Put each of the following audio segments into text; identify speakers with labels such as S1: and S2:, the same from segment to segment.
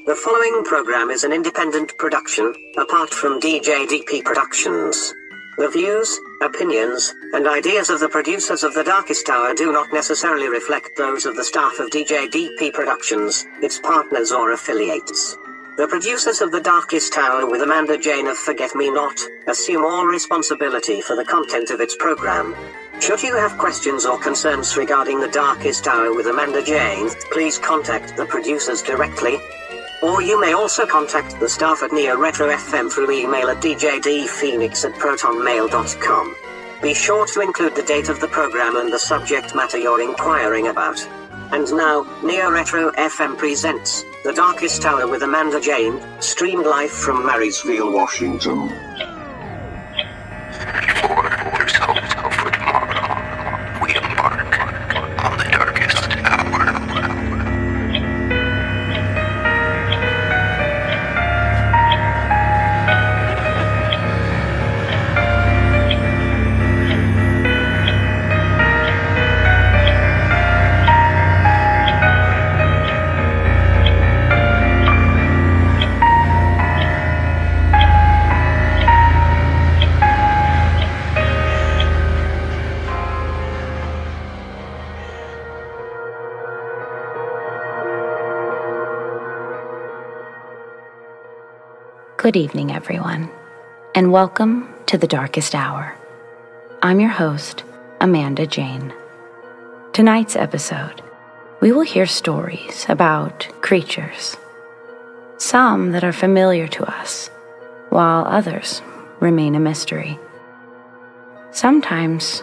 S1: The following program is an independent production, apart from DJ DP Productions. The views, opinions, and ideas of the producers of The Darkest Hour do not necessarily reflect those of the staff of DJ DP Productions, its partners or affiliates. The producers of The Darkest Hour with Amanda Jane of Forget Me Not assume all responsibility for the content of its program. Should you have questions or concerns regarding The Darkest Hour with Amanda Jane, please contact the producers directly. Or you may also contact the staff at Neo Retro FM through email at djdphoenix@protonmail.com. Be sure to include the date of the program and the subject matter you're inquiring about. And now, Neo Retro FM presents The Darkest Hour with Amanda Jane, streamed live from Marysville, Washington.
S2: Before there's hope for tomorrow, we embark on the darkest hour.
S3: Good evening, everyone, and welcome to The Darkest Hour. I'm your host, Amanda Jane. Tonight's episode, we will hear stories about creatures, some that are familiar to us, while others remain a mystery. Sometimes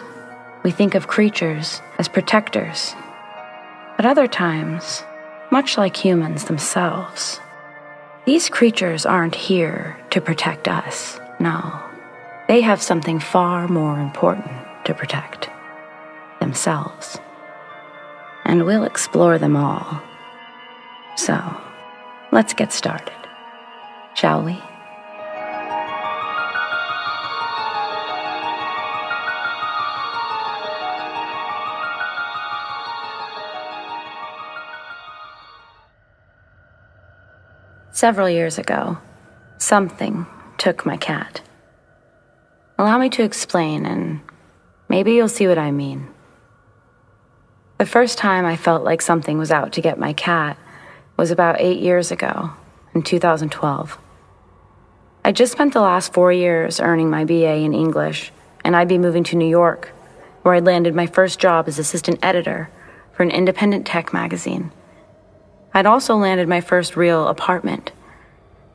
S3: we think of creatures as protectors, but other times, much like humans themselves, these creatures aren't here to protect us, no. They have something far more important to protect, themselves. And we'll explore them all. So, let's get started, shall we? Several years ago, something took my cat. Allow me to explain, and maybe you'll see what I mean. The first time I felt like something was out to get my cat was about 8 years ago, in 2012. I just spent the last 4 years earning my BA in English, and I'd be moving to New York, where I'd landed my first job as assistant editor for an independent tech magazine. I'd also landed my first real apartment.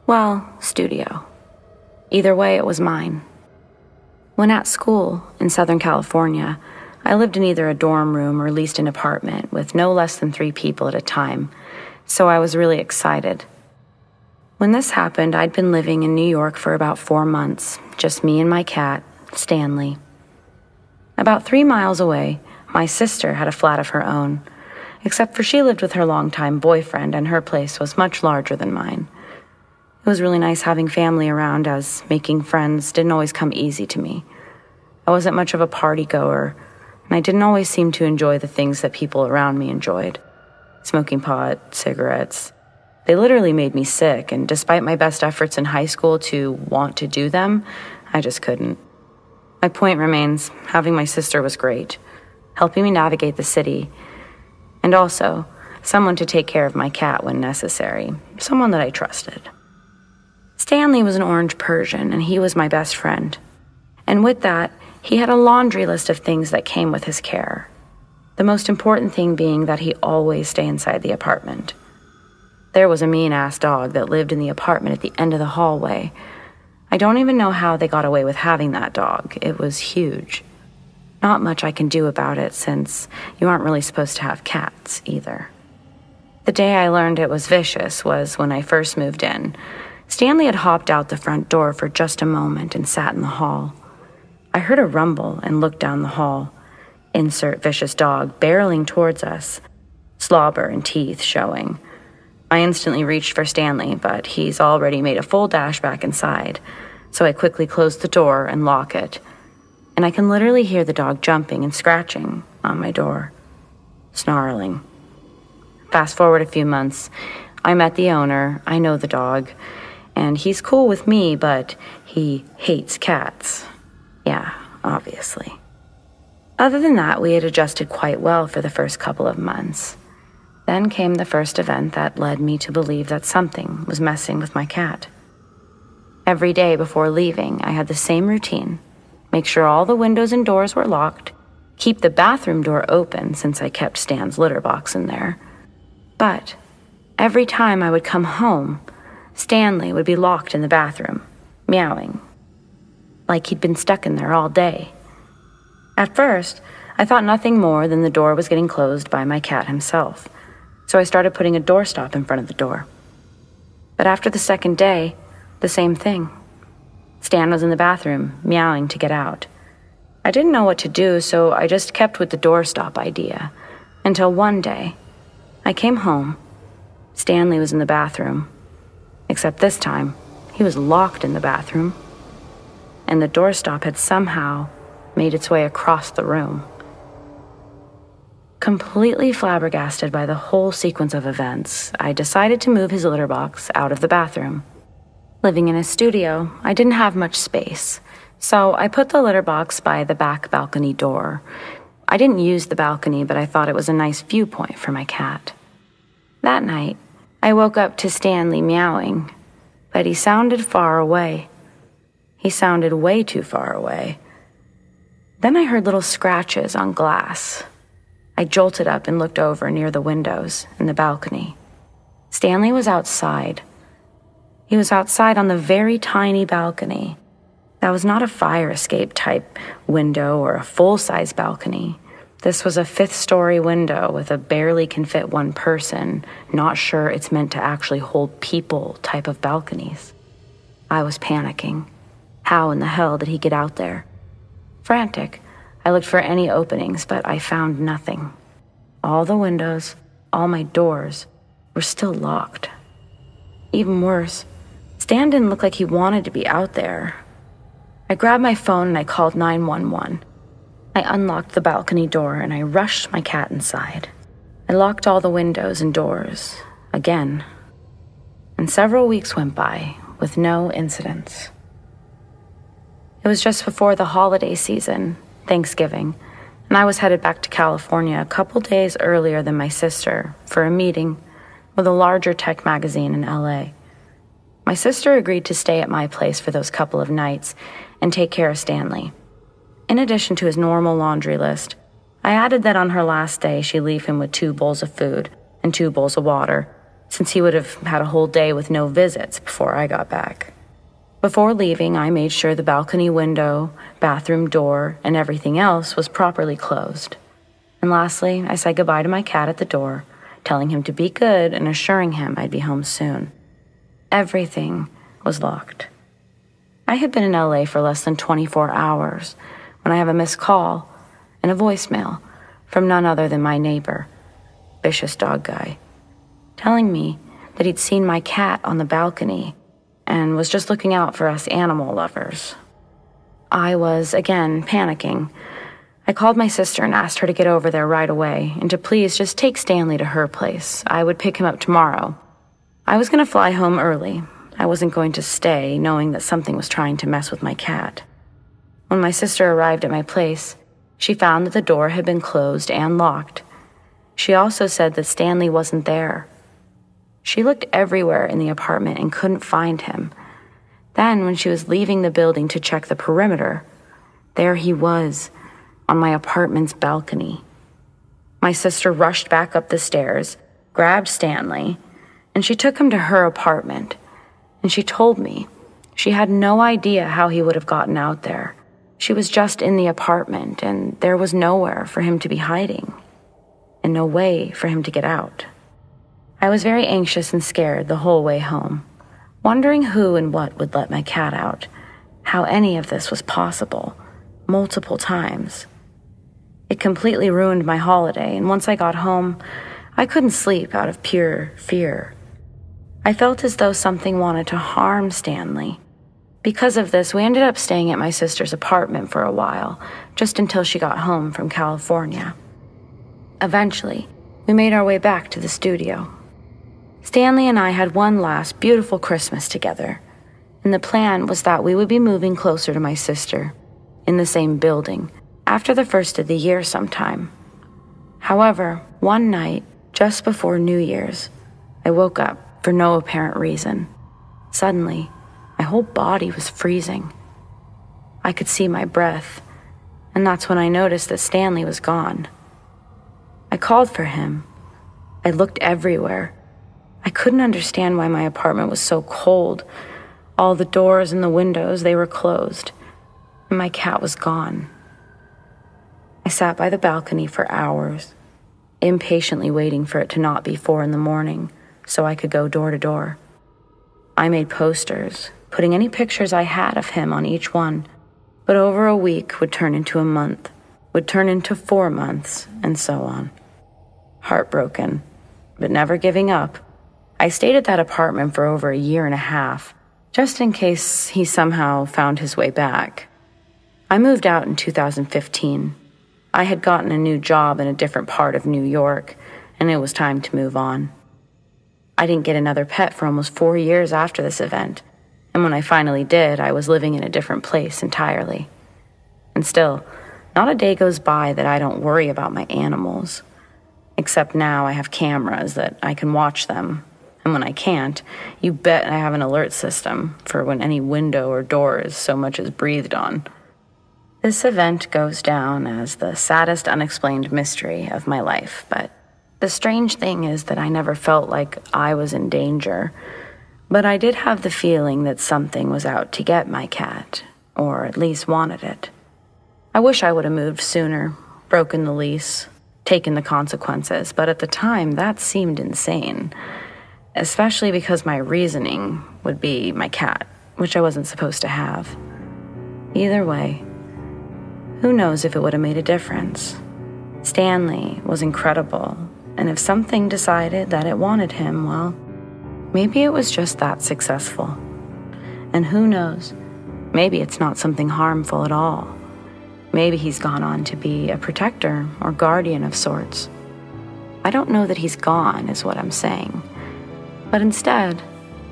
S3: Well, studio. Either way, it was mine. When at school in Southern California, I lived in either a dorm room or leased an apartment with no less than 3 people at a time, so I was really excited. When this happened, I'd been living in New York for about 4 months, just me and my cat, Stanley. About 3 miles away, my sister had a flat of her own, except for she lived with her longtime boyfriend, and her place was much larger than mine. It was really nice having family around, as making friends didn't always come easy to me. I wasn't much of a party goer, and I didn't always seem to enjoy the things that people around me enjoyed. Smoking pot, cigarettes. They literally made me sick, and despite my best efforts in high school to want to do them, I just couldn't. My point remains, having my sister was great, helping me navigate the city, and also someone to take care of my cat when necessary, someone that I trusted. Stanley was an orange Persian, and he was my best friend. And with that, he had a laundry list of things that came with his care. The most important thing being that he always stay inside the apartment. There was a mean-ass dog that lived in the apartment at the end of the hallway. I don't even know how they got away with having that dog. It was huge. Not much I can do about it, since you aren't really supposed to have cats, either. The day I learned it was vicious was when I first moved in. Stanley had hopped out the front door for just a moment and sat in the hall. I heard a rumble and looked down the hall. Insert vicious dog barreling towards us, slobber and teeth showing. I instantly reached for Stanley, but he's already made a full dash back inside, so I quickly closed the door and locked it. And I can literally hear the dog jumping and scratching on my door, snarling. Fast forward a few months, I met the owner, I know the dog, and he's cool with me, but he hates cats. Yeah, obviously. Other than that, we had adjusted quite well for the first couple of months. Then came the first event that led me to believe that something was messing with my cat. Every day before leaving, I had the same routine. Make sure all the windows and doors were locked, keep the bathroom door open since I kept Stan's litter box in there. But every time I would come home, Stanley would be locked in the bathroom, meowing, like he'd been stuck in there all day. At first, I thought nothing more than the door was getting closed by my cat himself, so I started putting a doorstop in front of the door. But after the second day, the same thing. Stan was in the bathroom, meowing to get out. I didn't know what to do, so I just kept with the doorstop idea, until one day, I came home. Stanley was in the bathroom, except this time, he was locked in the bathroom, and the doorstop had somehow made its way across the room. Completely flabbergasted by the whole sequence of events, I decided to move his litter box out of the bathroom. Living in a studio, I didn't have much space, so I put the litter box by the back balcony door. I didn't use the balcony, but I thought it was a nice viewpoint for my cat. That night, I woke up to Stanley meowing, but he sounded far away. He sounded way too far away. Then I heard little scratches on glass. I jolted up and looked over near the windows in the balcony. Stanley was outside. He was outside on the very tiny balcony. That was not a fire escape type window or a full-size balcony. This was a 5th-story window with a barely can fit one person, not sure it's meant to actually hold people type of balconies. I was panicking. How in the hell did he get out there? Frantic, I looked for any openings, but I found nothing. All the windows, all my doors, were still locked. Even worse, Stan didn't look like he wanted to be out there. I grabbed my phone and I called 911. I unlocked the balcony door and I rushed my cat inside. I locked all the windows and doors, again. And several weeks went by with no incidents. It was just before the holiday season, Thanksgiving, and I was headed back to California a couple days earlier than my sister for a meeting with a larger tech magazine in LA. My sister agreed to stay at my place for those couple of nights and take care of Stanley. In addition to his normal laundry list, I added that on her last day she'd leave him with 2 bowls of food and 2 bowls of water, since he would have had a whole day with no visits before I got back. Before leaving, I made sure the balcony window, bathroom door, and everything else was properly closed. And lastly, I said goodbye to my cat at the door, telling him to be good and assuring him I'd be home soon. Everything was locked. I had been in LA for less than 24 hours when I have a missed call and a voicemail from none other than my neighbor, vicious dog guy, telling me that he'd seen my cat on the balcony and was just looking out for us animal lovers. I was, again, panicking. I called my sister and asked her to get over there right away and to please just take Stanley to her place. I would pick him up tomorrow. I was going to fly home early. I wasn't going to stay, knowing that something was trying to mess with my cat. When my sister arrived at my place, she found that the door had been closed and locked. She also said that Stanley wasn't there. She looked everywhere in the apartment and couldn't find him. Then, when she was leaving the building to check the perimeter, there he was, on my apartment's balcony. My sister rushed back up the stairs, grabbed Stanley, and she took him to her apartment. And she told me she had no idea how he would have gotten out there. She was just in the apartment, and there was nowhere for him to be hiding, and no way for him to get out. I was very anxious and scared the whole way home, wondering who and what would let my cat out, how any of this was possible, multiple times. It completely ruined my holiday, and once I got home, I couldn't sleep out of pure fear. I felt as though something wanted to harm Stanley. Because of this, we ended up staying at my sister's apartment for a while, just until she got home from California. Eventually, we made our way back to the studio. Stanley and I had one last beautiful Christmas together, and the plan was that we would be moving closer to my sister, in the same building, after the first of the year sometime. However, one night, just before New Year's, I woke up for no apparent reason. Suddenly, my whole body was freezing. I could see my breath, and that's when I noticed that Stanley was gone. I called for him. I looked everywhere. I couldn't understand why my apartment was so cold. All the doors and the windows, they were closed, and my cat was gone. I sat by the balcony for hours, impatiently waiting for it to not be 4 a.m, so I could go door to door. I made posters, putting any pictures I had of him on each one, but over a week would turn into a month, would turn into 4 months, and so on. Heartbroken, but never giving up, I stayed at that apartment for over 1.5 years, just in case he somehow found his way back. I moved out in 2015. I had gotten a new job in a different part of New York, and it was time to move on. I didn't get another pet for almost 4 years after this event, and when I finally did, I was living in a different place entirely. And still, not a day goes by that I don't worry about my animals. Except now I have cameras that I can watch them, and when I can't, you bet I have an alert system for when any window or door is so much as breathed on. This event goes down as the saddest unexplained mystery of my life, but the strange thing is that I never felt like I was in danger, but I did have the feeling that something was out to get my cat, or at least wanted it. I wish I would have moved sooner, broken the lease, taken the consequences, but at the time that seemed insane, especially because my reasoning would be my cat, which I wasn't supposed to have. Either way, who knows if it would have made a difference? Stanley was incredible, and if something decided that it wanted him, well, maybe it was just that successful. And who knows, maybe it's not something harmful at all. Maybe he's gone on to be a protector or guardian of sorts. I don't know that he's gone, is what I'm saying, but instead,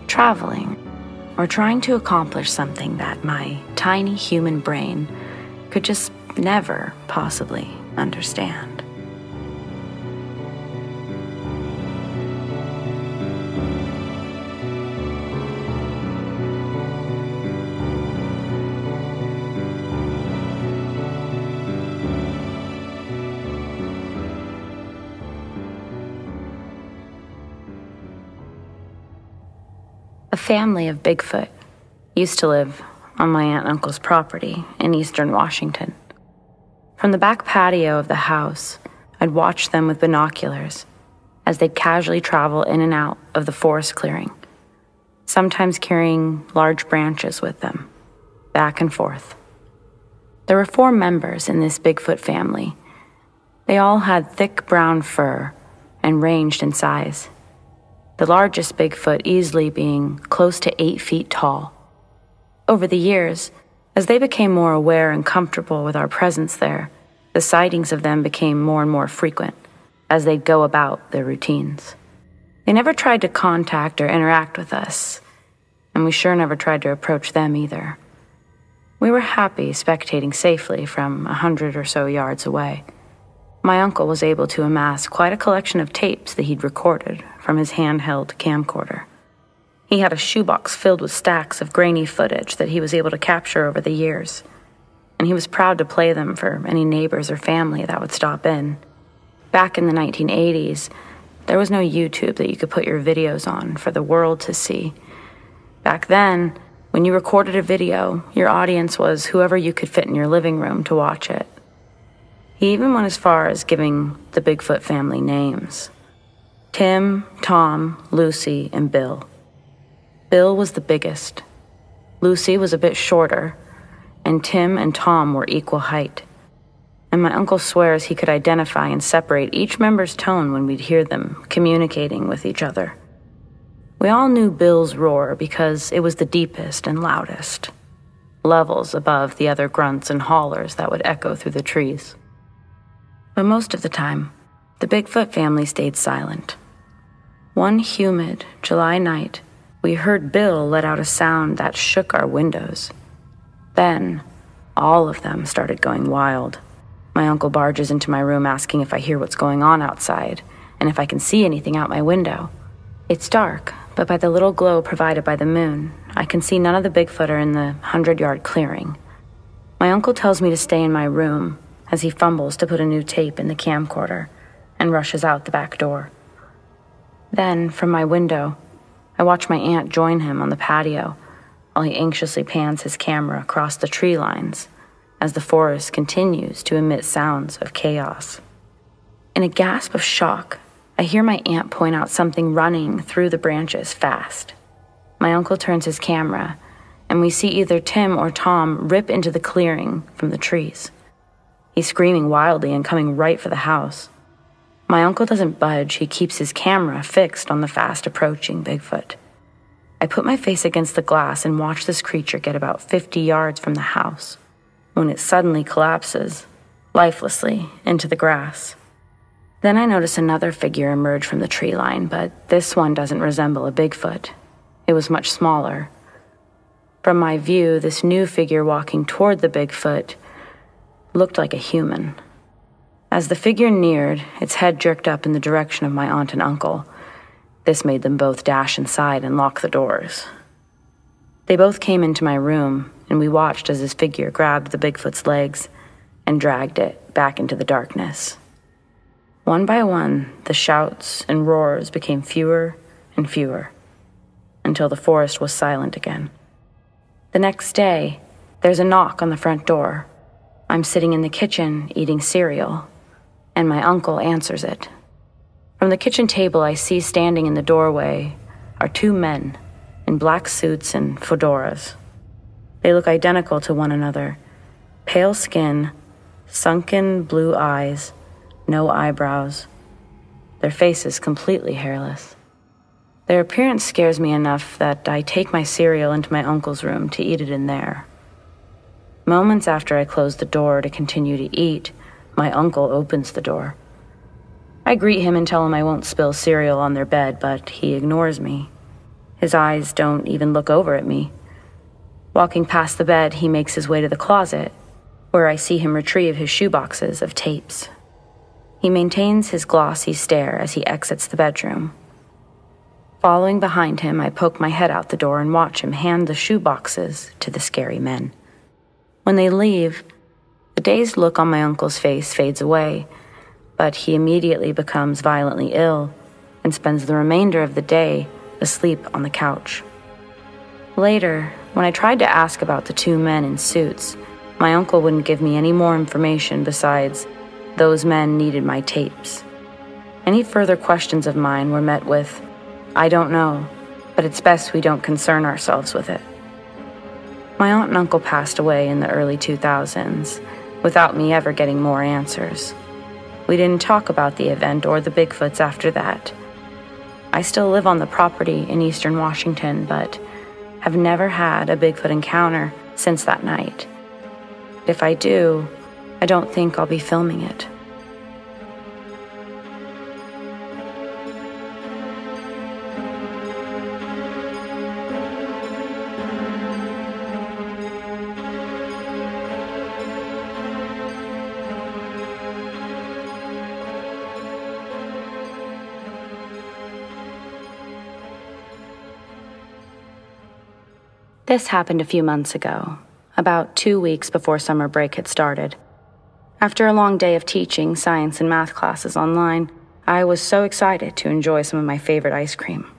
S3: traveling, or trying to accomplish something that my tiny human brain could just never possibly understand. A family of Bigfoot used to live on my aunt and uncle's property in eastern Washington. From the back patio of the house, I'd watch them with binoculars as they'd casually travel in and out of the forest clearing, sometimes carrying large branches with them, back and forth. There were 4 members in this Bigfoot family. They all had thick brown fur and ranged in size, the largest Bigfoot easily being close to 8 feet tall. Over the years, as they became more aware and comfortable with our presence there, the sightings of them became more and more frequent as they'd go about their routines. They never tried to contact or interact with us, and we sure never tried to approach them either. We were happy spectating safely from 100 or so yards away. My uncle was able to amass quite a collection of tapes that he'd recorded from his handheld camcorder. He had a shoebox filled with stacks of grainy footage that he was able to capture over the years, and he was proud to play them for any neighbors or family that would stop in. Back in the 1980s, there was no YouTube that you could put your videos on for the world to see. Back then, when you recorded a video, your audience was whoever you could fit in your living room to watch it. He even went as far as giving the Bigfoot family names: Tim, Tom, Lucy, and Bill. Bill was the biggest. Lucy was a bit shorter, and Tim and Tom were equal height. And my uncle swears he could identify and separate each member's tone when we'd hear them communicating with each other. We all knew Bill's roar because it was the deepest and loudest, levels above the other grunts and hollers that would echo through the trees. But most of the time, the Bigfoot family stayed silent. One humid July night, we heard Bill let out a sound that shook our windows. Then, all of them started going wild. My uncle barges into my room asking if I hear what's going on outside, and if I can see anything out my window. It's dark, but by the little glow provided by the moon, I can see none of the Bigfoot in the 100-yard clearing. My uncle tells me to stay in my room as he fumbles to put a new tape in the camcorder and rushes out the back door. Then, from my window, I watch my aunt join him on the patio while he anxiously pans his camera across the tree lines as the forest continues to emit sounds of chaos. In a gasp of shock, I hear my aunt point out something running through the branches fast. My uncle turns his camera, and we see either Tim or Tom rip into the clearing from the trees. He's screaming wildly and coming right for the house. My uncle doesn't budge. He keeps his camera fixed on the fast-approaching Bigfoot. I put my face against the glass and watch this creature get about 50 yards from the house, when it suddenly collapses, lifelessly, into the grass. Then I notice another figure emerge from the tree line, but this one doesn't resemble a Bigfoot. It was much smaller. From my view, this new figure walking toward the Bigfoot looked like a human. As the figure neared, its head jerked up in the direction of my aunt and uncle. This made them both dash inside and lock the doors. They both came into my room, and we watched as this figure grabbed the Bigfoot's legs and dragged it back into the darkness. One by one, the shouts and roars became fewer and fewer, until the forest was silent again. The next day, there's a knock on the front door. I'm sitting in the kitchen eating cereal, and my uncle answers it. From the kitchen table, I see standing in the doorway are two men in black suits and fedoras. They look identical to one another. Pale skin, sunken blue eyes, no eyebrows. Their faces completely hairless. Their appearance scares me enough that I take my cereal into my uncle's room to eat it in there. Moments after I close the door to continue to eat, my uncle opens the door. I greet him and tell him I won't spill cereal on their bed, but he ignores me. His eyes don't even look over at me. Walking past the bed, he makes his way to the closet, where I see him retrieve his shoeboxes of tapes. He maintains his glossy stare as he exits the bedroom. Following behind him, I poke my head out the door and watch him hand the shoeboxes to the scary men. When they leave, the dazed look on my uncle's face fades away, but he immediately becomes violently ill and spends the remainder of the day asleep on the couch. Later, when I tried to ask about the two men in suits, my uncle wouldn't give me any more information besides those men needed my tapes. Any further questions of mine were met with, "I don't know, but it's best we don't concern ourselves with it." My aunt and uncle passed away in the early 2000s, without me ever getting more answers. We didn't talk about the event or the Bigfoots after that. I still live on the property in eastern Washington, but have never had a Bigfoot encounter since that night. If I do, I don't think I'll be filming it. This happened a few months ago, about 2 weeks before summer break had started. After a long day of teaching science and math classes online, I was so excited to enjoy some of my favorite ice cream.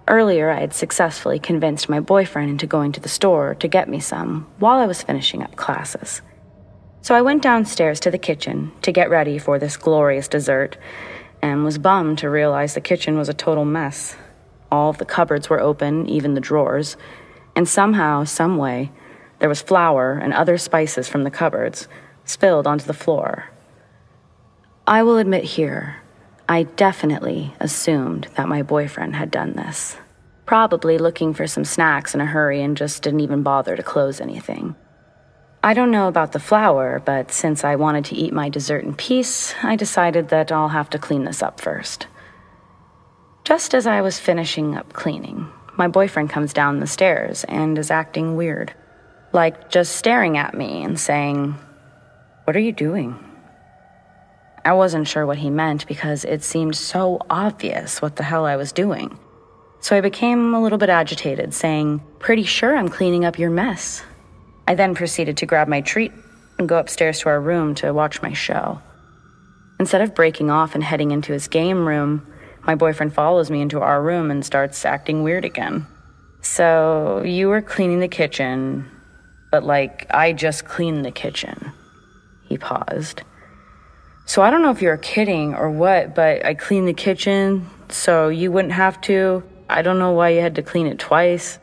S3: Earlier, I had successfully convinced my boyfriend into going to the store to get me some while I was finishing up classes. So I went downstairs to the kitchen to get ready for this glorious dessert and was bummed to realize the kitchen was a total mess. All of the cupboards were open, even the drawers, and somehow, some way, there was flour and other spices from the cupboards spilled onto the floor. I will admit here, I definitely assumed that my boyfriend had done this. Probably looking for some snacks in a hurry and just didn't even bother to close anything. I don't know about the flour, but since I wanted to eat my dessert in peace, I decided that I'll have to clean this up first. Just as I was finishing up cleaning, my boyfriend comes down the stairs and is acting weird, like just staring at me and saying, "What are you doing?" I wasn't sure what he meant because it seemed so obvious what the hell I was doing. So I became a little bit agitated, saying, "Pretty sure I'm cleaning up your mess." I then proceeded to grab my treat and go upstairs to our room to watch my show. Instead of breaking off and heading into his game room, my boyfriend follows me into our room and starts acting weird again. "So you were cleaning the kitchen, but I just cleaned the kitchen." He paused. "So I don't know if you're kidding or what, but I cleaned the kitchen so you wouldn't have to. I don't know why you had to clean it twice."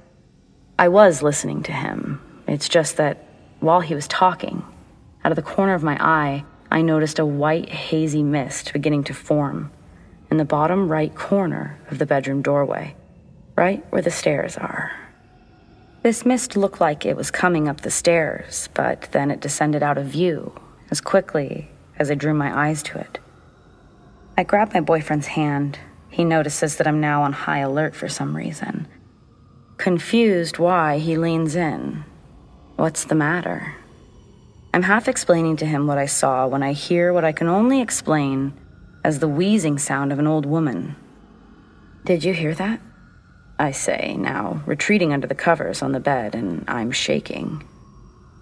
S3: I was listening to him. It's just that while he was talking, out of the corner of my eye, I noticed a white, hazy mist beginning to form in the bottom right corner of the bedroom doorway, right where the stairs are. This mist looked like it was coming up the stairs, but then it descended out of view as quickly as I drew my eyes to it. I grab my boyfriend's hand. He notices that I'm now on high alert for some reason. Confused why, he leans in. "What's the matter?" I'm half explaining to him what I saw when I hear what I can only explain as the wheezing sound of an old woman. "Did you hear that?" I say, now retreating under the covers on the bed, and I'm shaking.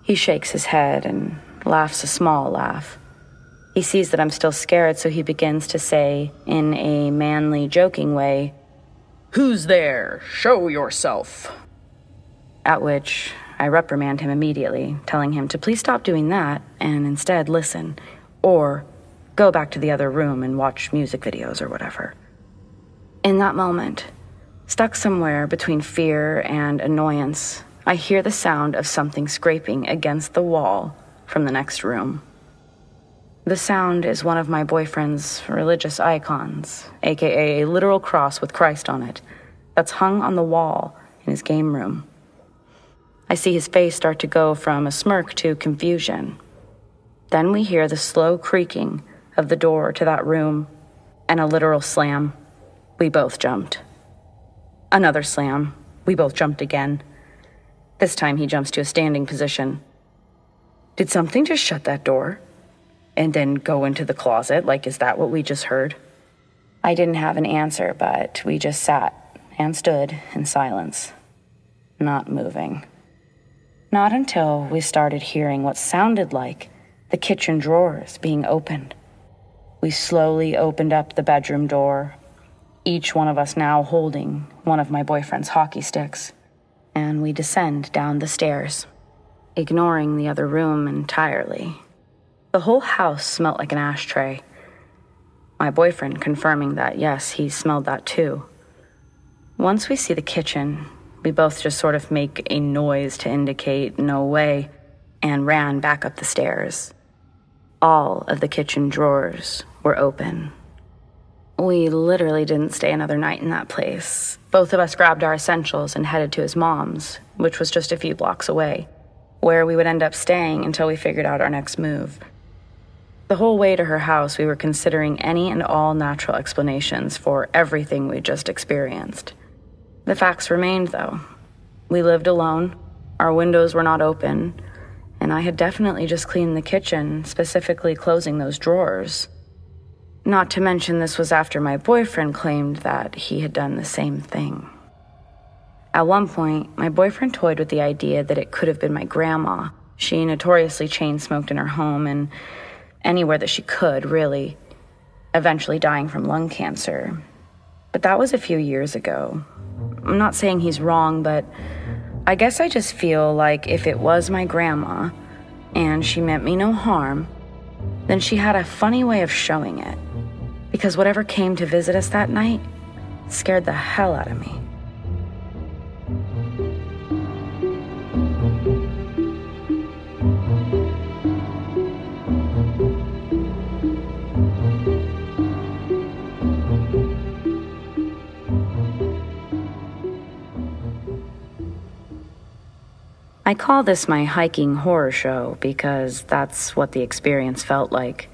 S3: He shakes his head and laughs a small laugh. He sees that I'm still scared, so he begins to say, in a manly, joking way, "Who's there? Show yourself." At which I reprimand him immediately, telling him to please stop doing that and instead listen, or go back to the other room and watch music videos or whatever. In that moment, stuck somewhere between fear and annoyance, I hear the sound of something scraping against the wall from the next room. The sound is one of my boyfriend's religious icons, aka a literal cross with Christ on it, that's hung on the wall in his game room. I see his face start to go from a smirk to confusion. Then we hear the slow creaking of the door to that room, and a literal slam. We both jumped. Another slam. We both jumped again. This time he jumps to a standing position. Did something just shut that door? And then go into the closet? Is that what we just heard? I didn't have an answer, but we just sat and stood in silence, not moving. Not until we started hearing what sounded like the kitchen drawers being opened. We slowly opened up the bedroom door, each one of us now holding one of my boyfriend's hockey sticks, and we descend down the stairs, ignoring the other room entirely. The whole house smelled like an ashtray. My boyfriend confirming that, yes, he smelled that too. Once we see the kitchen, we both just sort of make a noise to indicate no way and ran back up the stairs. All of the kitchen drawers were open. We literally didn't stay another night in that place. Both of us grabbed our essentials and headed to his mom's, which was just a few blocks away, where we would end up staying until we figured out our next move. The whole way to her house, we were considering any and all natural explanations for everything we just experienced. The facts remained, though. We lived alone, our windows were not open, and I had definitely just cleaned the kitchen, specifically closing those drawers. Not to mention this was after my boyfriend claimed that he had done the same thing. At one point, my boyfriend toyed with the idea that it could have been my grandma. She notoriously chain-smoked in her home and anywhere that she could, really, eventually dying from lung cancer. But that was a few years ago. I'm not saying he's wrong, but I guess I just feel like if it was my grandma, and she meant me no harm, then she had a funny way of showing it. Because whatever came to visit us that night scared the hell out of me. I call this my hiking horror show because that's what the experience felt like.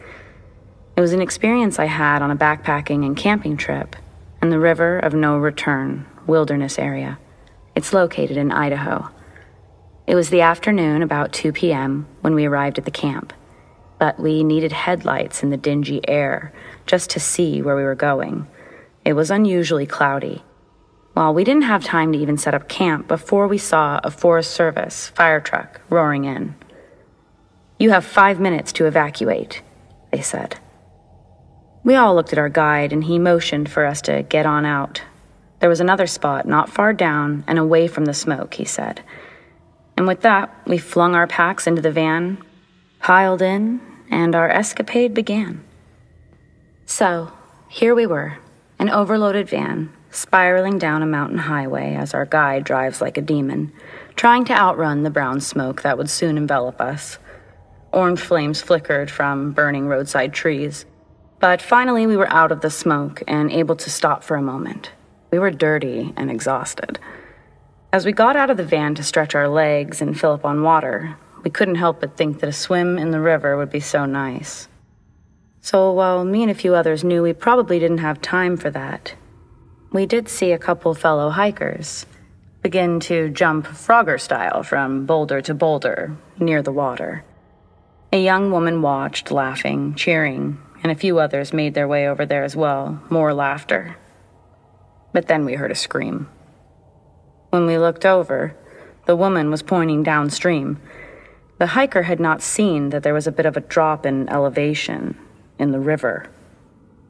S3: It was an experience I had on a backpacking and camping trip, and the River of No Return wilderness area. It's located in Idaho. It was the afternoon, about 2 p.m., when we arrived at the camp, but we needed headlights in the dingy air just to see where we were going. It was unusually cloudy. Well, we didn't have time to even set up camp before we saw a Forest Service fire truck roaring in. "You have 5 minutes to evacuate," they said. We all looked at our guide, and he motioned for us to get on out. There was another spot not far down and away from the smoke, he said. And with that, we flung our packs into the van, piled in, and our escapade began. So, here we were, an overloaded van, spiraling down a mountain highway as our guide drives like a demon, trying to outrun the brown smoke that would soon envelop us. Orange flames flickered from burning roadside trees, but finally we were out of the smoke and able to stop for a moment. We were dirty and exhausted. As we got out of the van to stretch our legs and fill up on water, we couldn't help but think that a swim in the river would be so nice. So while me and a few others knew we probably didn't have time for that, we did see a couple fellow hikers begin to jump Frogger style from boulder to boulder near the water. A young woman watched, laughing, cheering, and a few others made their way over there as well, more laughter. But then we heard a scream. When we looked over, the woman was pointing downstream. The hiker had not seen that there was a bit of a drop in elevation in the river.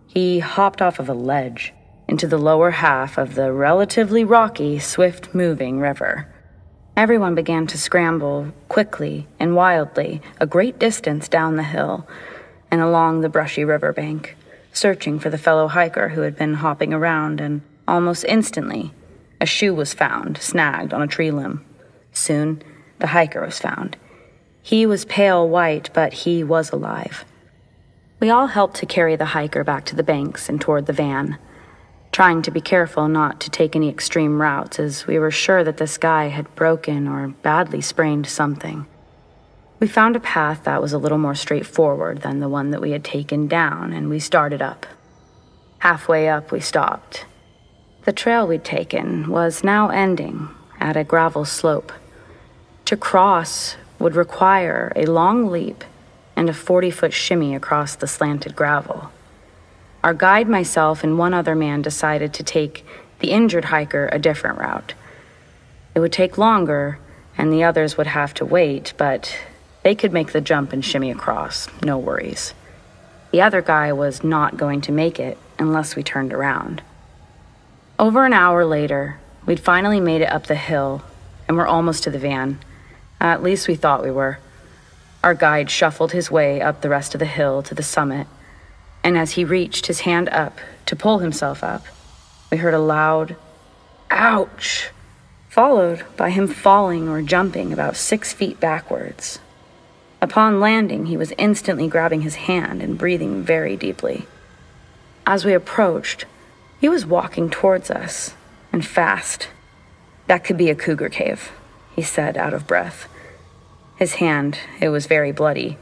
S3: He hopped off of a ledge into the lower half of the relatively rocky, swift-moving river. Everyone began to scramble quickly and wildly a great distance down the hill and along the brushy riverbank, searching for the fellow hiker who had been hopping around, and almost instantly, a shoe was found, snagged on a tree limb. Soon, the hiker was found. He was pale white, but he was alive. We all helped to carry the hiker back to the banks and toward the van, trying to be careful not to take any extreme routes, as we were sure that this guy had broken or badly sprained something. We found a path that was a little more straightforward than the one that we had taken down, and we started up. Halfway up, we stopped. The trail we'd taken was now ending at a gravel slope. To cross would require a long leap and a 40-foot shimmy across the slanted gravel. Our guide, myself, and one other man decided to take the injured hiker a different route. It would take longer, and the others would have to wait, but they could make the jump and shimmy across, no worries. The other guy was not going to make it unless we turned around. Over an hour later, we'd finally made it up the hill, and were almost to the van. At least we thought we were. Our guide shuffled his way up the rest of the hill to the summit, and as he reached his hand up to pull himself up, we heard a loud, "Ouch!" followed by him falling or jumping about 6 feet backwards. Upon landing, he was instantly grabbing his hand and breathing very deeply. As we approached, he was walking towards us, and fast. "That could be a cougar cave," he said, out of breath. His hand, it was very bloody,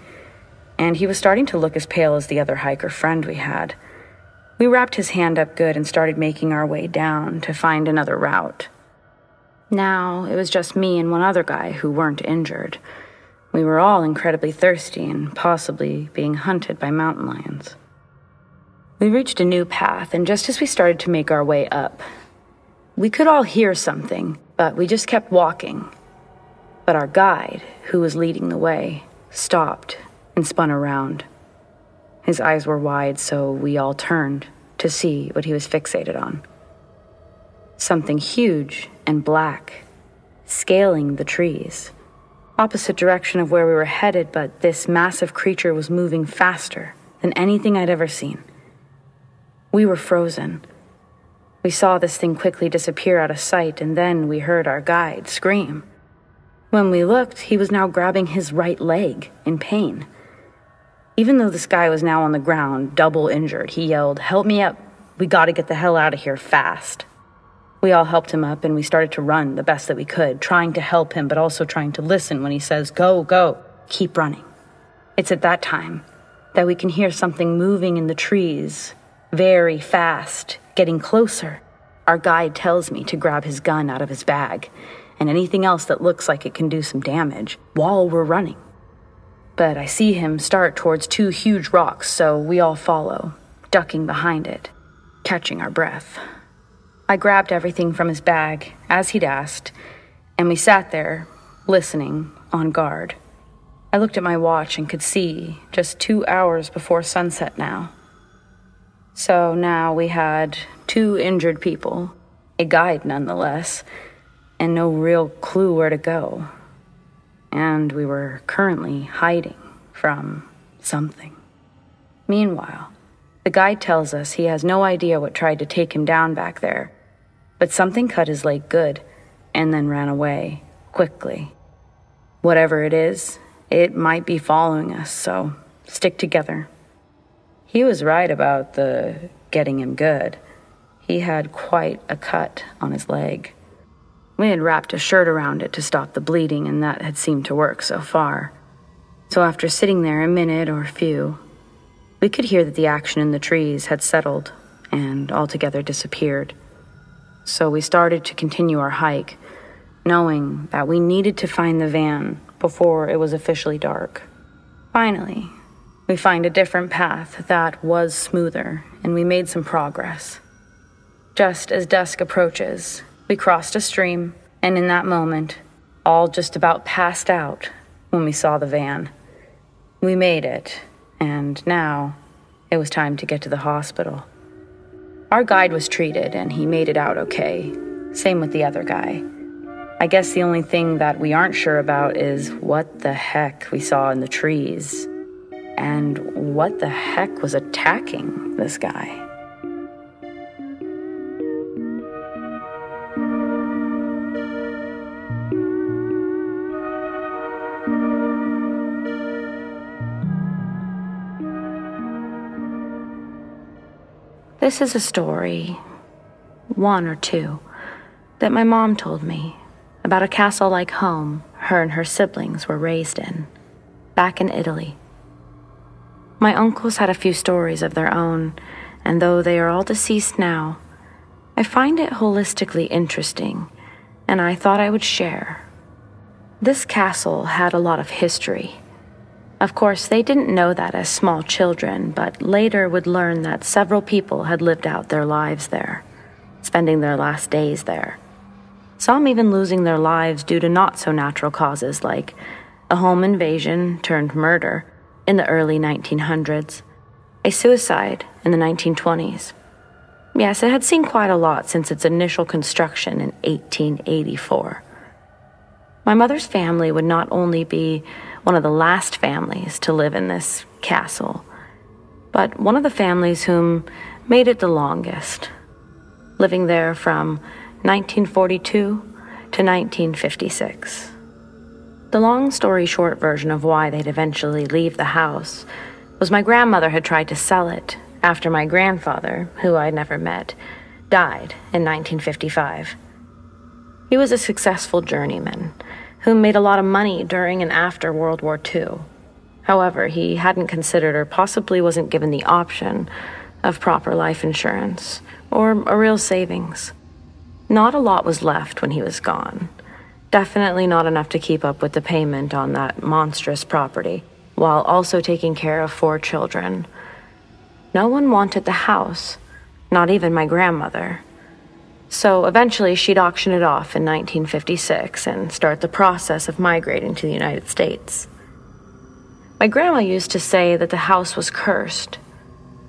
S3: and he was starting to look as pale as the other hiker friend we had. We wrapped his hand up good and started making our way down to find another route. Now, it was just me and one other guy who weren't injured. We were all incredibly thirsty and possibly being hunted by mountain lions. We reached a new path, and just as we started to make our way up, we could all hear something, but we just kept walking. But our guide, who was leading the way, stopped and spun around. His eyes were wide, so we all turned to see what he was fixated on. Something huge and black, scaling the trees. Opposite direction of where we were headed, but this massive creature was moving faster than anything I'd ever seen. We were frozen. We saw this thing quickly disappear out of sight, and then we heard our guide scream. When we looked, he was now grabbing his right leg in pain. Even though this guy was now on the ground, double injured, he yelled, "Help me up. We gotta get the hell out of here fast." We all helped him up, and we started to run the best that we could, trying to help him, but also trying to listen when he says, "Go, go, keep running." It's at that time that we can hear something moving in the trees, very fast, getting closer. Our guide tells me to grab his gun out of his bag and anything else that looks like it can do some damage while we're running. But I see him start towards 2 huge rocks, so we all follow, ducking behind it, catching our breath. I grabbed everything from his bag, as he'd asked, and we sat there, listening, on guard. I looked at my watch and could see just 2 hours before sunset now. So now we had 2 injured people, a guide nonetheless, and no real clue where to go. And we were currently hiding from something. Meanwhile, the guide tells us he has no idea what tried to take him down back there, but something cut his leg good and then ran away quickly. Whatever it is, it might be following us, so stick together. He was right about the getting him good. He had quite a cut on his leg. We had wrapped a shirt around it to stop the bleeding, and that had seemed to work so far. So after sitting there a minute or 2, we could hear that the action in the trees had settled and altogether disappeared. So we started to continue our hike, knowing that we needed to find the van before it was officially dark. Finally, we find a different path that was smoother, and we made some progress. Just as dusk approaches, we crossed a stream, and in that moment, all just about passed out when we saw the van. We made it, and now it was time to get to the hospital. Our guide was treated, and he made it out okay. Same with the other guy. I guess the only thing that we aren't sure about is what the heck we saw in the trees, and what the heck was attacking this guy. This is a story, 1 or 2, that my mom told me about a castle-like home her and her siblings were raised in, back in Italy. My uncles had a few stories of their own, and though they are all deceased now, I find it holistically interesting, and I thought I would share. This castle had a lot of history. Of course, they didn't know that as small children, but later would learn that several people had lived out their lives there, spending their last days there. Some even losing their lives due to not-so-natural causes like a home invasion turned murder in the early 1900s, a suicide in the 1920s. Yes, it had seen quite a lot since its initial construction in 1884. My mother's family would not only be one of the last families to live in this castle, but one of the families whom made it the longest, living there from 1942 to 1956. The long story short version of why they'd eventually leave the house was my grandmother had tried to sell it after my grandfather, who I'd never met, died in 1955. He was a successful journeyman who made a lot of money during and after World War II. However, he hadn't considered or possibly wasn't given the option of proper life insurance or a real savings. Not a lot was left when he was gone. Definitely not enough to keep up with the payment on that monstrous property, while also taking care of 4 children. No one wanted the house, not even my grandmother. So eventually she'd auction it off in 1956 and start the process of migrating to the United States. My grandma used to say that the house was cursed.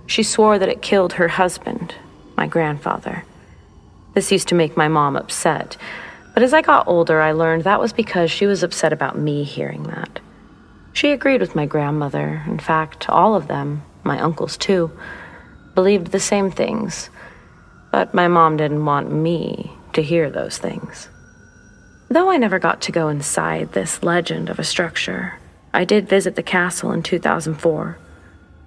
S3: She swore that it killed her husband, my grandfather. This used to make my mom upset, but as I got older, I learned that was because she was upset about me hearing that. She agreed with my grandmother. In fact, all of them, my uncles too, believed the same things. But my mom didn't want me to hear those things. Though I never got to go inside this legend of a structure, I did visit the castle in 2004.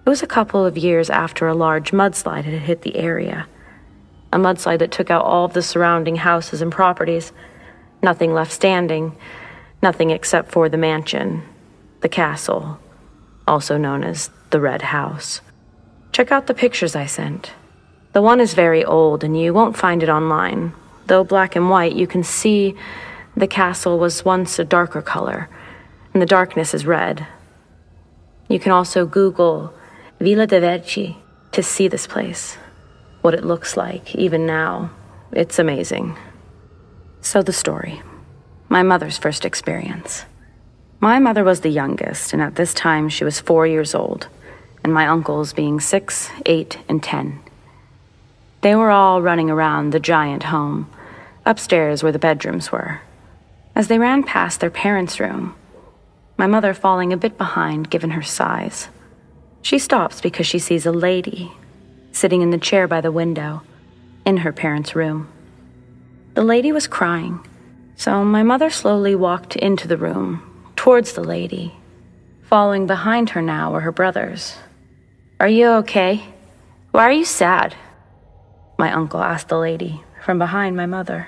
S3: It was a couple of years after a large mudslide had hit the area. A mudslide that took out all of the surrounding houses and properties. Nothing left standing, nothing except for the mansion, the castle, also known as the Red House. Check out the pictures I sent. The one is very old, and you won't find it online. Though black and white, you can see the castle was once a darker color, and the darkness is red. You can also Google Villa de Verci to see this place, what it looks like, even now. It's amazing. So the story. My mother's first experience. My mother was the youngest, and at this time she was 4 years old, and my uncles being 6, 8, and 10. They were all running around the giant home, upstairs where the bedrooms were. As they ran past their parents' room, my mother falling a bit behind given her size, she stops because she sees a lady sitting in the chair by the window in her parents' room. The lady was crying, so my mother slowly walked into the room, towards the lady. Following behind her now were her brothers. "Are you okay? Why are you sad?" my uncle asked the lady from behind my mother.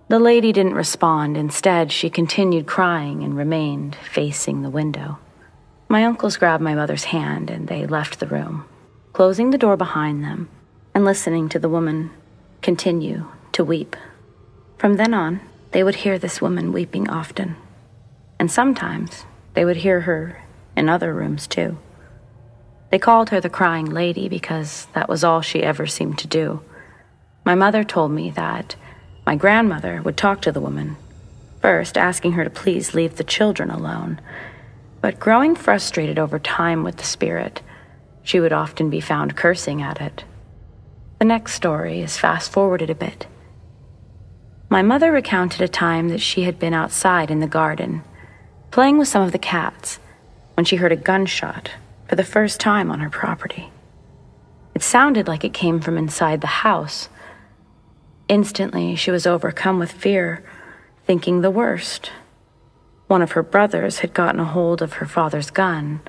S3: The lady didn't respond. Instead, she continued crying and remained facing the window. My uncles grabbed my mother's hand and they left the room, closing the door behind them and listening to the woman continue to weep. From then on, they would hear this woman weeping often, and sometimes they would hear her in other rooms too. They called her the crying lady because that was all she ever seemed to do. My mother told me that my grandmother would talk to the woman, first asking her to please leave the children alone, but growing frustrated over time with the spirit, she would often be found cursing at it. The next story is fast-forwarded a bit. My mother recounted a time that she had been outside in the garden, playing with some of the cats, when she heard a gunshot for the first time on her property. It sounded like it came from inside the house. Instantly, she was overcome with fear, thinking the worst. One of her brothers had gotten a hold of her father's gun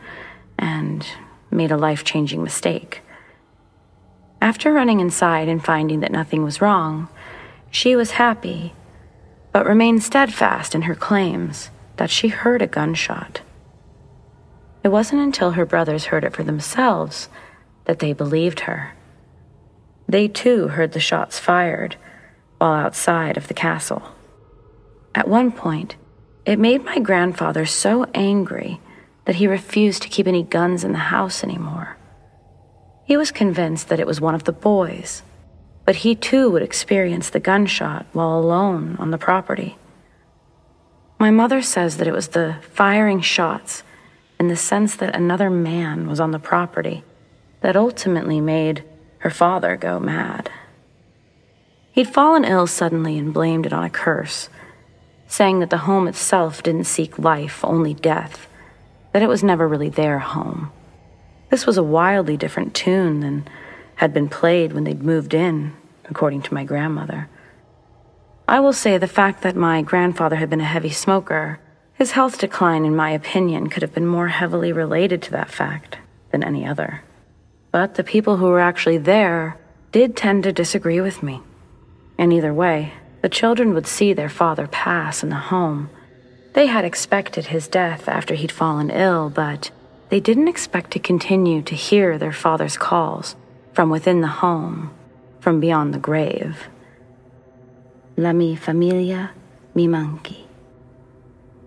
S3: and made a life-changing mistake. After running inside and finding that nothing was wrong, she was happy, but remained steadfast in her claims that she heard a gunshot. It wasn't until her brothers heard it for themselves that they believed her. They too heard the shots fired while outside of the castle. At one point, it made my grandfather so angry that he refused to keep any guns in the house anymore. He was convinced that it was one of the boys, but he too would experience the gunshot while alone on the property. My mother says that it was the firing shots in the sense that another man was on the property that ultimately made her father go mad. He'd fallen ill suddenly and blamed it on a curse, saying that the home itself didn't seek life, only death, that it was never really their home. This was a wildly different tune than had been played when they'd moved in, according to my grandmother. I will say the fact that my grandfather had been a heavy smoker, his health decline, in my opinion, could have been more heavily related to that fact than any other. But the people who were actually there did tend to disagree with me. And either way, the children would see their father pass in the home. They had expected his death after he'd fallen ill, but they didn't expect to continue to hear their father's calls from within the home, from beyond the grave. La mi familia mi manchi,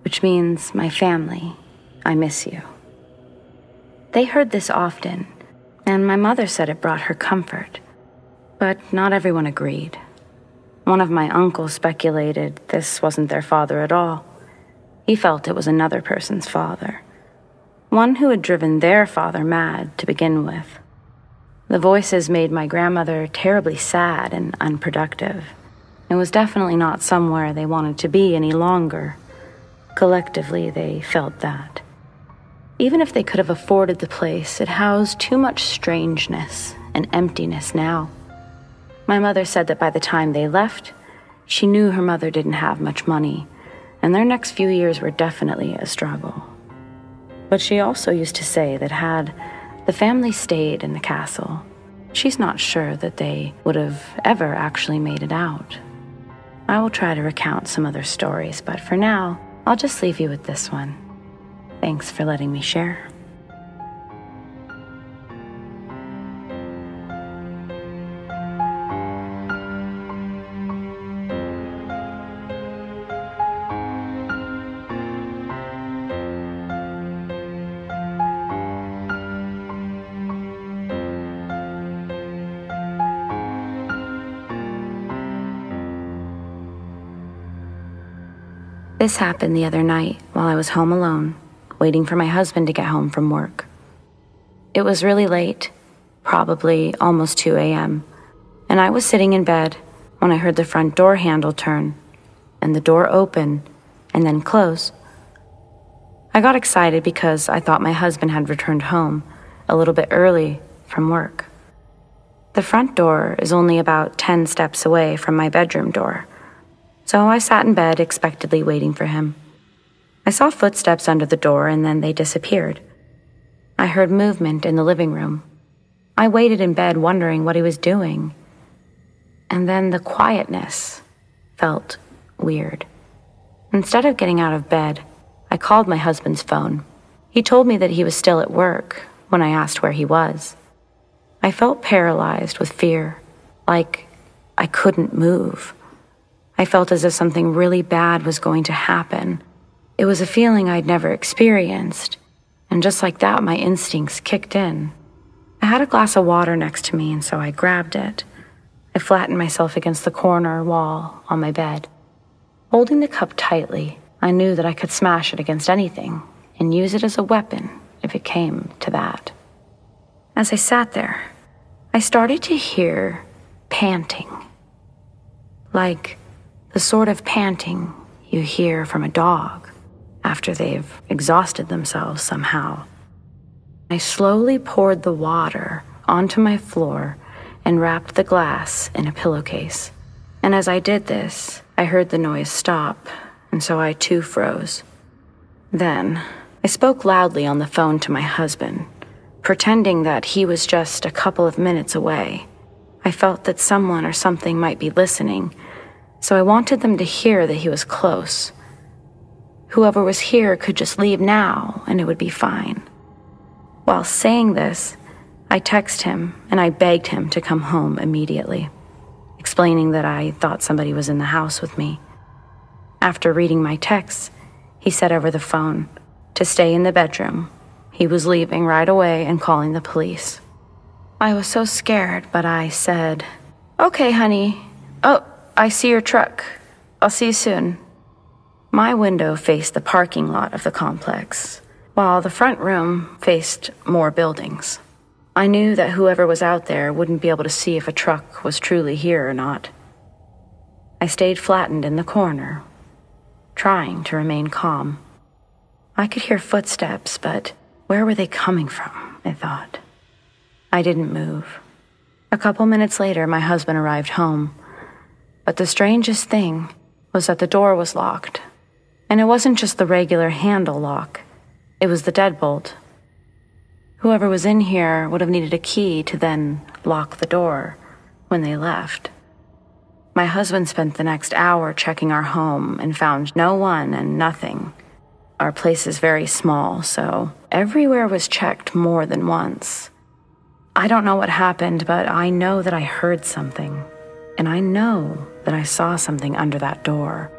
S3: which means, my family, I miss you. They heard this often, and my mother said it brought her comfort, but not everyone agreed. One of my uncles speculated this wasn't their father at all. He felt it was another person's father, one who had driven their father mad to begin with. The voices made my grandmother terribly sad and unproductive. It was definitely not somewhere they wanted to be any longer. Collectively, they felt that. Even if they could have afforded the place, it housed too much strangeness and emptiness now. My mother said that by the time they left, she knew her mother didn't have much money, and their next few years were definitely a struggle. But she also used to say that had the family stayed in the castle, she's not sure that they would have ever actually made it out. I will try to recount some other stories, but for now, I'll just leave you with this one. Thanks for letting me share. This happened the other night while I was home alone, waiting for my husband to get home from work. It was really late, probably almost 2 a.m., and I was sitting in bed when I heard the front door handle turn, and the door open and then close. I got excited because I thought my husband had returned home a little bit early from work. The front door is only about 10 steps away from my bedroom door, so I sat in bed expectantly waiting for him. I saw footsteps under the door and then they disappeared. I heard movement in the living room. I waited in bed wondering what he was doing. And then the quietness felt weird. Instead of getting out of bed, I called my husband's phone. He told me that he was still at work when I asked where he was. I felt paralyzed with fear, like I couldn't move. I felt as if something really bad was going to happen. It was a feeling I'd never experienced, and just like that, my instincts kicked in. I had a glass of water next to me, and so I grabbed it. I flattened myself against the corner wall on my bed. Holding the cup tightly, I knew that I could smash it against anything and use it as a weapon if it came to that. As I sat there, I started to hear panting. Like the sort of panting you hear from a dog after they've exhausted themselves somehow. I slowly poured the water onto my floor and wrapped the glass in a pillowcase. And as I did this, I heard the noise stop, and so I too froze. Then, I spoke loudly on the phone to my husband, pretending that he was just a couple of minutes away. I felt that someone or something might be listening, so I wanted them to hear that he was close. Whoever was here could just leave now, and it would be fine. While saying this, I texted him and I begged him to come home immediately, explaining that I thought somebody was in the house with me. After reading my text, he said over the phone to stay in the bedroom. He was leaving right away and calling the police. I was so scared, but I said, "Okay, honey. Oh, I see your truck. I'll see you soon." My window faced the parking lot of the complex, while the front room faced more buildings. I knew that whoever was out there wouldn't be able to see if a truck was truly here or not. I stayed flattened in the corner, trying to remain calm. I could hear footsteps, but where were they coming from, I thought. I didn't move. A couple minutes later, my husband arrived home, but the strangest thing was that the door was locked. And it wasn't just the regular handle lock, it was the deadbolt. Whoever was in here would have needed a key to then lock the door when they left. My husband spent the next hour checking our home and found no one and nothing. Our place is very small, so everywhere was checked more than once. I don't know what happened, but I know that I heard something, and I know that I saw something under that door.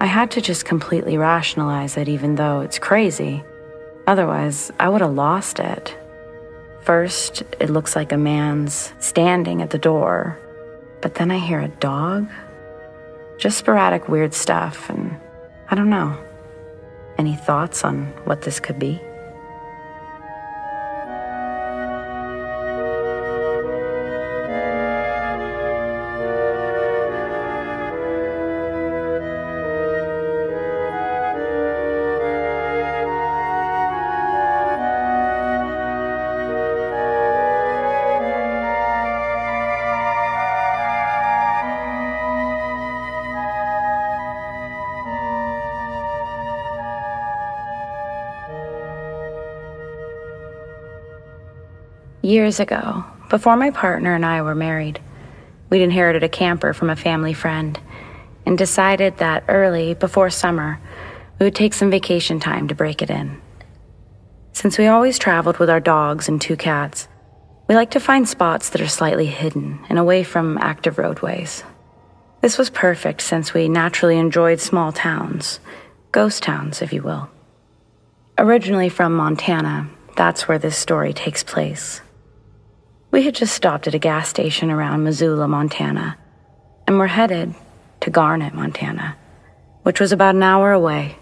S3: I had to just completely rationalize it, even though it's crazy. Otherwise, I would have lost it. First, it looks like a man's standing at the door, but then I hear a dog. Just sporadic weird stuff, and I don't know. Any thoughts on what this could be? Years ago, before my partner and I were married, we'd inherited a camper from a family friend and decided that early, before summer, we would take some vacation time to break it in. Since we always traveled with our dogs and 2 cats, we like to find spots that are slightly hidden and away from active roadways. This was perfect since we naturally enjoyed small towns, ghost towns, if you will. Originally from Montana, that's where this story takes place. We had just stopped at a gas station around Missoula, Montana, and were headed to Garnett, Montana. which was about an hour away.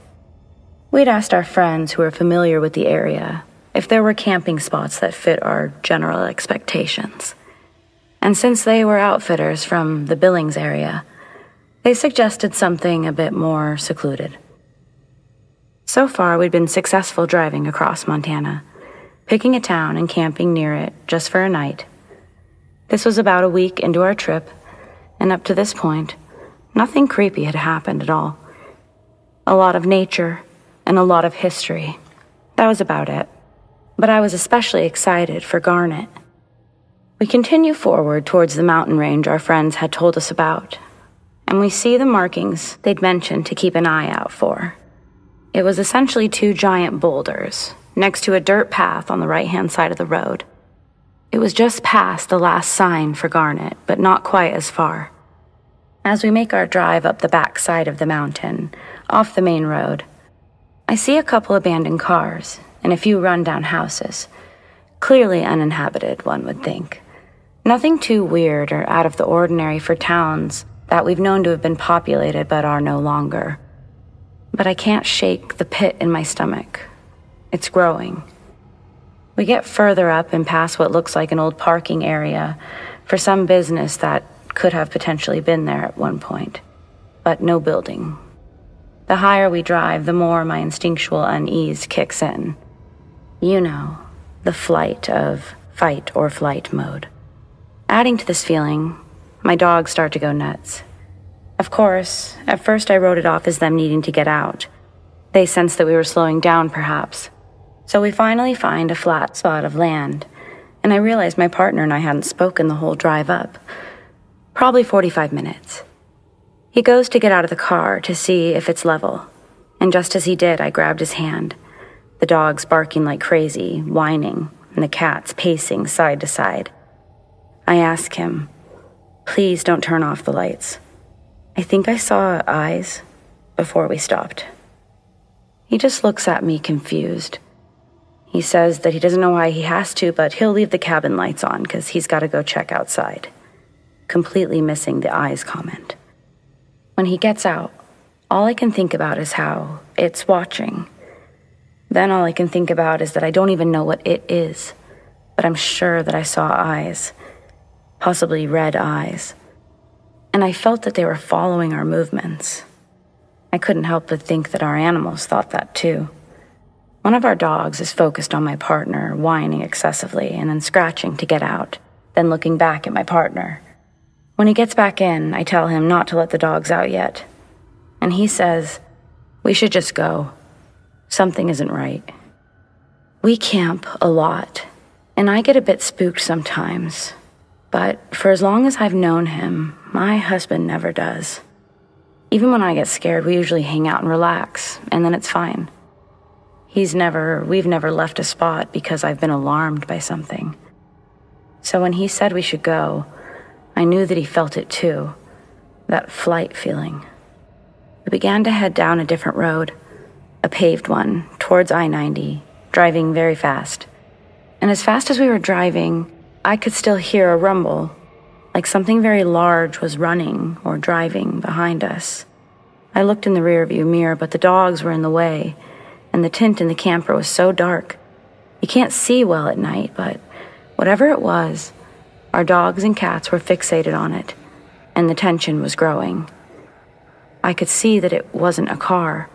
S3: We'd asked our friends who were familiar with the area if there were camping spots that fit our general expectations. And since they were outfitters from the Billings area, they suggested something a bit more secluded. So far, we'd been successful driving across Montana, picking a town and camping near it just for a night. This was about a week into our trip, and up to this point, nothing creepy had happened at all. A lot of nature and a lot of history. That was about it. But I was especially excited for Garnet. We continue forward towards the mountain range our friends had told us about, and we see the markings they'd mentioned to keep an eye out for. It was essentially two giant boulders next to a dirt path on the right-hand side of the road. It was just past the last sign for Garnet, but not quite as far. As we make our drive up the back side of the mountain, off the main road, I see a couple abandoned cars and a few run-down houses, clearly uninhabited, one would think. Nothing too weird or out of the ordinary for towns that we've known to have been populated but are no longer. But I can't shake the pit in my stomach. It's growing. We get further up and past what looks like an old parking area for some business that could have potentially been there at one point, but no building. The higher we drive, the more my instinctual unease kicks in. You know, the fight or flight mode. Adding to this feeling, my dogs start to go nuts. Of course, at first I wrote it off as them needing to get out. They sensed that we were slowing down, perhaps. So we finally find a flat spot of land, and I realized my partner and I hadn't spoken the whole drive up. Probably 45 minutes. He goes to get out of the car to see if it's level, and just as he did, I grabbed his hand. The dogs barking like crazy, whining, and the cats pacing side to side. I ask him, "Please don't turn off the lights." I think I saw eyes before we stopped. He just looks at me confused. He says that he doesn't know why he has to, but he'll leave the cabin lights on because he's got to go check outside. Completely missing the eyes comment. When he gets out, all I can think about is how it's watching. Then all I can think about is that I don't even know what it is, but I'm sure that I saw eyes, possibly red eyes, and I felt that they were following our movements. I couldn't help but think that our animals thought that too. One of our dogs is focused on my partner, whining excessively and then scratching to get out, then looking back at my partner. When he gets back in, I tell him not to let the dogs out yet, and he says, "We should just go. Something isn't right." We camp a lot, and I get a bit spooked sometimes, but for as long as I've known him, my husband never does. Even when I get scared, we usually hang out and relax, and then it's fine. We've never left a spot because I've been alarmed by something. So when he said we should go, I knew that he felt it too, that flight feeling. We began to head down a different road, a paved one, towards I-90, driving very fast. And as fast as we were driving, I could still hear a rumble, like something very large was running or driving behind us. I looked in the rearview mirror, but the dogs were in the way, and the tint in the camper was so dark. You can't see well at night, but whatever it was, our dogs and cats were fixated on it, and the tension was growing. I could see that it wasn't a car.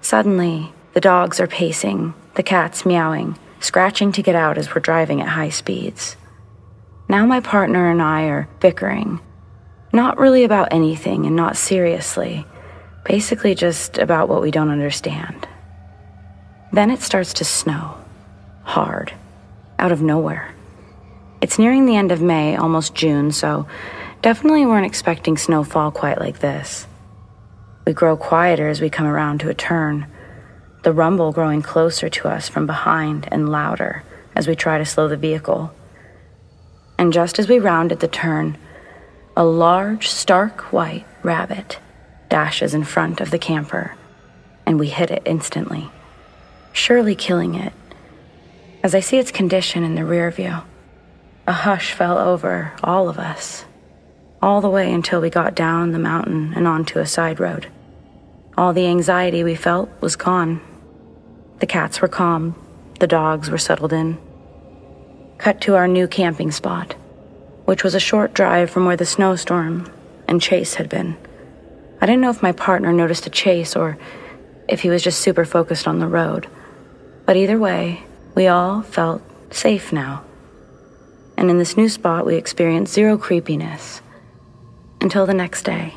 S3: Suddenly, the dogs are pacing, the cats meowing, scratching to get out as we're driving at high speeds. Now my partner and I are bickering. Not really about anything and not seriously. Basically just about what we don't understand. Then it starts to snow. Hard. Out of nowhere. It's nearing the end of May, almost June, so definitely weren't expecting snowfall quite like this. We grow quieter as we come around to a turn, the rumble growing closer to us from behind and louder as we try to slow the vehicle. And just as we rounded the turn, a large, stark white rabbit dashes in front of the camper, and we hit it instantly, surely killing it. As I see its condition in the rear view, a hush fell over all of us, all the way until we got down the mountain and onto a side road. All the anxiety we felt was gone. The cats were calm. The dogs were settled in. Cut to our new camping spot, which was a short drive from where the snowstorm and chase had been. I didn't know if my partner noticed a chase or if he was just super focused on the road. But either way, we all felt safe now. And in this new spot, we experienced zero creepiness until the next day.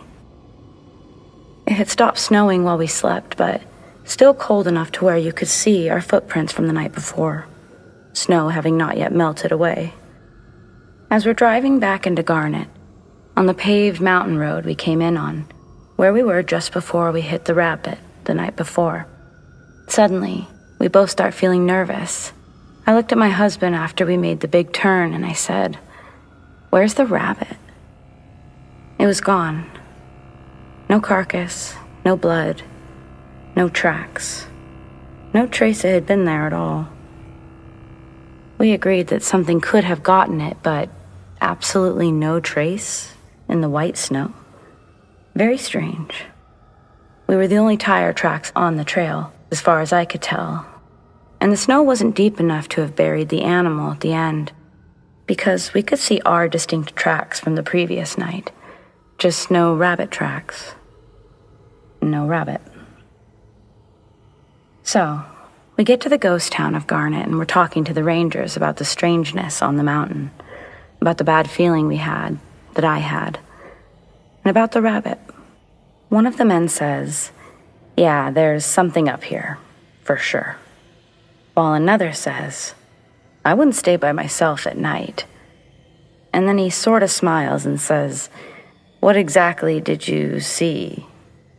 S3: It had stopped snowing while we slept, but still cold enough to where you could see our footprints from the night before, snow having not yet melted away. As we're driving back into Garnet, on the paved mountain road we came in on, where we were just before we hit the rabbit the night before, suddenly, we both start feeling nervous. I looked at my husband after we made the big turn and I said, "Where's the rabbit?" It was gone. No carcass, no blood, no tracks. No trace it had been there at all. We agreed that something could have gotten it, but absolutely no trace in the white snow. Very strange. We were the only tire tracks on the trail, as far as I could tell. And the snow wasn't deep enough to have buried the animal at the end, because we could see our distinct tracks from the previous night. Just no rabbit tracks. No rabbit. So, we get to the ghost town of Garnet and we're talking to the rangers about the strangeness on the mountain, about the bad feeling we had, that I had, and about the rabbit. One of the men says, "Yeah, there's something up here, for sure." While another says, "I wouldn't stay by myself at night." And then he sort of smiles and says, "What exactly did you see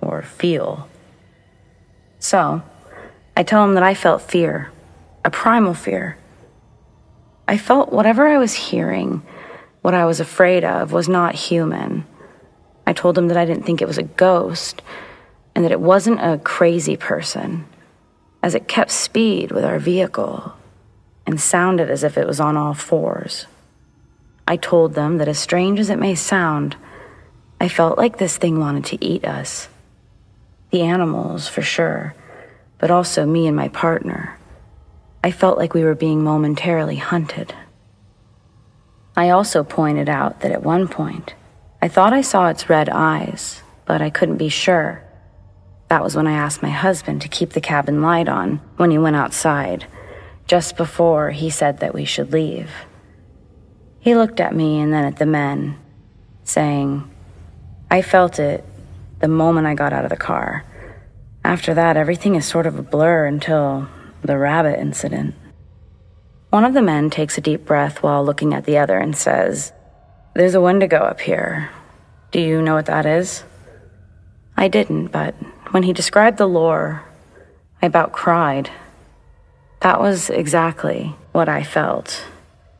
S3: or feel?" So, I tell him that I felt fear, a primal fear. I felt whatever I was hearing, what I was afraid of, was not human. I told him that I didn't think it was a ghost, and that it wasn't a crazy person, as it kept speed with our vehicle and sounded as if it was on all fours. I told them that as strange as it may sound, I felt like this thing wanted to eat us. The animals, for sure, but also me and my partner. I felt like we were being momentarily hunted. I also pointed out that at one point, I thought I saw its red eyes, but I couldn't be sure. That was when I asked my husband to keep the cabin light on when he went outside, just before he said that we should leave. He looked at me and then at the men, saying, "I felt it the moment I got out of the car. After that, everything is sort of a blur until the rabbit incident." One of the men takes a deep breath while looking at the other and says, "There's a Wendigo up here. Do you know what that is?" I didn't, but when he described the lore, I about cried. That was exactly what I felt.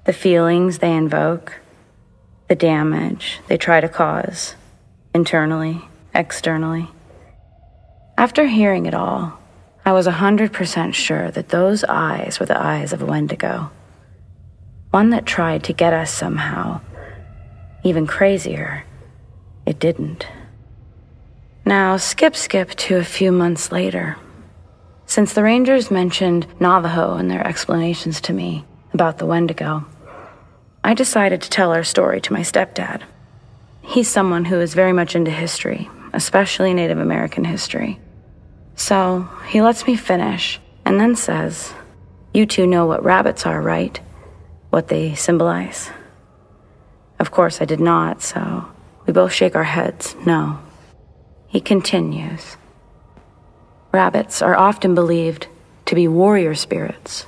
S3: The feelings they invoke, the damage they try to cause, internally, externally. After hearing it all, I was 100% sure that those eyes were the eyes of a Wendigo. One that tried to get us somehow. Even crazier, it didn't. Now, skip to a few months later. Since the Rangers mentioned Navajo in their explanations to me about the Wendigo, I decided to tell our story to my stepdad. He's someone who is very much into history, especially Native American history. So, he lets me finish, and then says, "You two know what rabbits are, right? What they symbolize?" Of course I did not, so we both shake our heads, no. He continues, "Rabbits are often believed to be warrior spirits,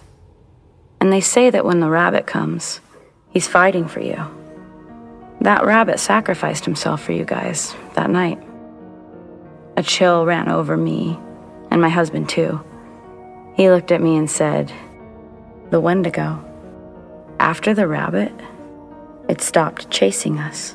S3: and they say that when the rabbit comes, he's fighting for you. That rabbit sacrificed himself for you guys that night." A chill ran over me, and my husband too. He looked at me and said, "The Wendigo, after the rabbit, it stopped chasing us."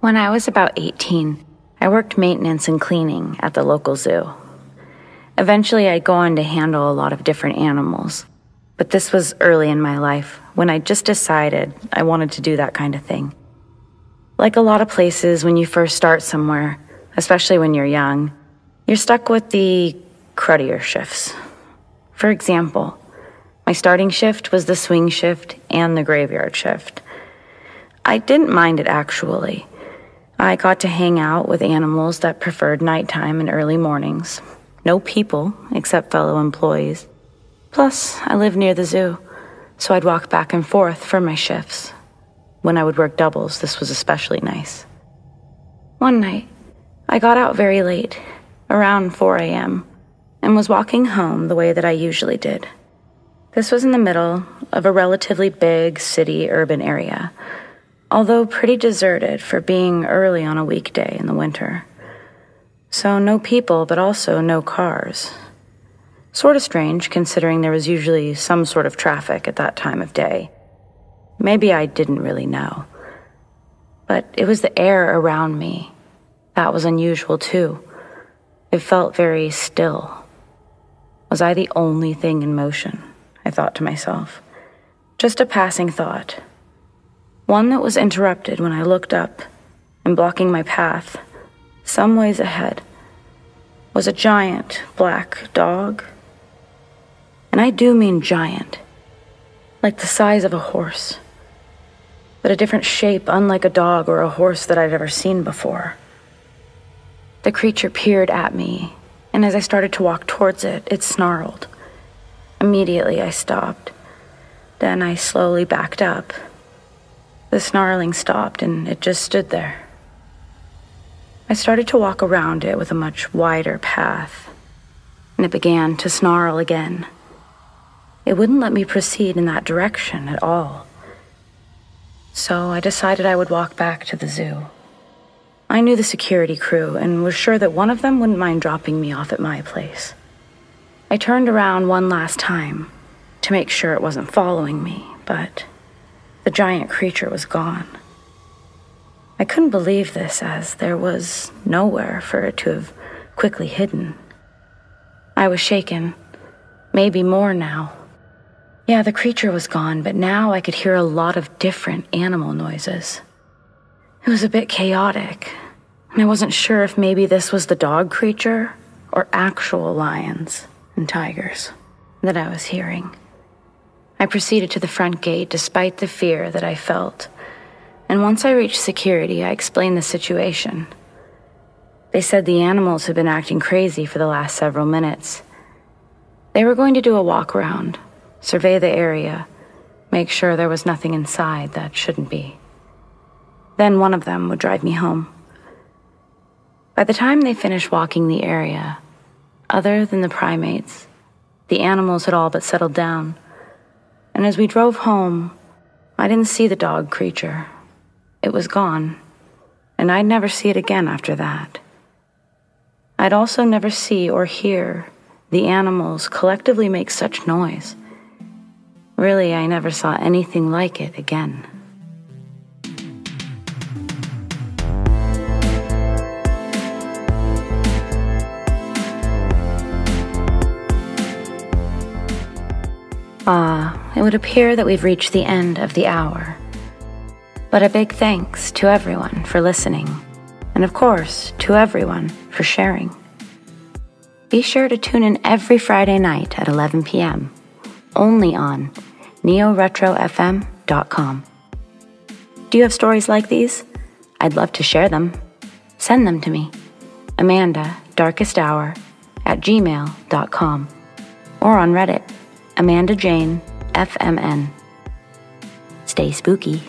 S3: When I was about 18, I worked maintenance and cleaning at the local zoo. Eventually, I'd go on to handle a lot of different animals, but this was early in my life when I just decided I wanted to do that kind of thing. Like a lot of places, when you first start somewhere, especially when you're young, you're stuck with the cruddier shifts. For example, my starting shift was the swing shift and the graveyard shift. I didn't mind it, actually. I got to hang out with animals that preferred nighttime and early mornings. No people, except fellow employees. Plus, I lived near the zoo, so I'd walk back and forth for my shifts. When I would work doubles, this was especially nice. One night, I got out very late, around 4 a.m., and was walking home the way that I usually did. This was in the middle of a relatively big city-urban area, although pretty deserted for being early on a weekday in the winter. So no people, but also no cars. Sort of strange, considering there was usually some sort of traffic at that time of day. Maybe I didn't really know. But it was the air around me. That was unusual, too. It felt very still. Was I the only thing in motion? I thought to myself. Just a passing thought. One that was interrupted when I looked up, and blocking my path, some ways ahead, was a giant black dog. And I do mean giant, like the size of a horse, but a different shape, unlike a dog or a horse that I'd ever seen before. The creature peered at me, and as I started to walk towards it, it snarled. Immediately I stopped. Then I slowly backed up. The snarling stopped, and it just stood there. I started to walk around it with a much wider path, and it began to snarl again. It wouldn't let me proceed in that direction at all. So I decided I would walk back to the zoo. I knew the security crew and was sure that one of them wouldn't mind dropping me off at my place. I turned around one last time to make sure it wasn't following me, but the giant creature was gone. I couldn't believe this, as there was nowhere for it to have quickly hidden. I was shaken, maybe more now. Yeah, the creature was gone, but now I could hear a lot of different animal noises. It was a bit chaotic, and I wasn't sure if maybe this was the dog creature or actual lions and tigers that I was hearing. I proceeded to the front gate despite the fear that I felt, and once I reached security, I explained the situation. They said the animals had been acting crazy for the last several minutes. They were going to do a walk around, survey the area, make sure there was nothing inside that shouldn't be. Then one of them would drive me home. By the time they finished walking the area, other than the primates, the animals had all but settled down, and as we drove home, I didn't see the dog creature. It was gone, and I'd never see it again after that. I'd also never see or hear the animals collectively make such noise. Really, I never saw anything like it again. It would appear that we've reached the end of the hour. But a big thanks to everyone for listening, and of course, to everyone for sharing. Be sure to tune in every Friday night at 11 p.m., only on neoretrofm.com. Do you have stories like these? I'd love to share them. Send them to me, amandadarkesthour@gmail.com, or on Reddit, AmandaJaneFMN. Stay spooky.